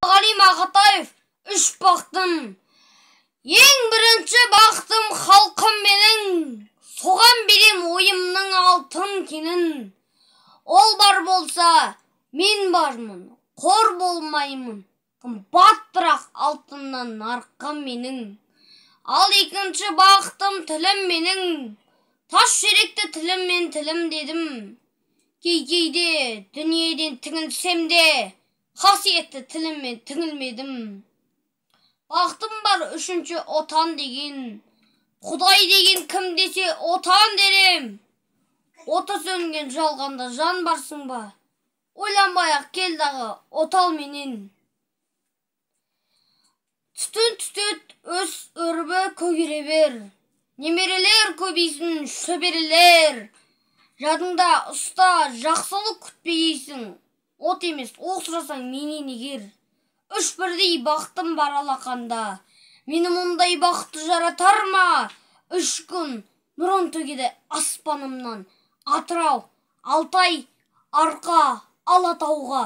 Ғали Мақатаев, үш бақтым. Ең бірінші бақтым халқым менің, соған берем ойымның алтын кенін. Ол бар болса, мен бармын, қор болмаймын, қымбаттырақ алтыннан нарыққан менің. Ал екінші бақтым тілім менің, тас жүректі тілім мен тілім дедім. Кейде дүниеден түңілсем де, қасиетті тіліммен түңілмедім. Бақтым бар үшінші отан деген, Құдай деген кім десе отан дерем. Оты сөнген жалғанда жан барсың ба, ойланбай-ақ кел дағы отал менен. Түтін түтет өс өрбі көгере бер, немерелер көбейсін шөберелер. Жадыңда ұста жақсылық күтпейсің, от емес оқ сұрасаң менен егер. Үш бірдей бақтым бар алақанда, мені мұндай бақытты жаратар ма? Үш күн нұрын төгеді аспанымнан, Атырау, Алтай, Арқа, Алатауға.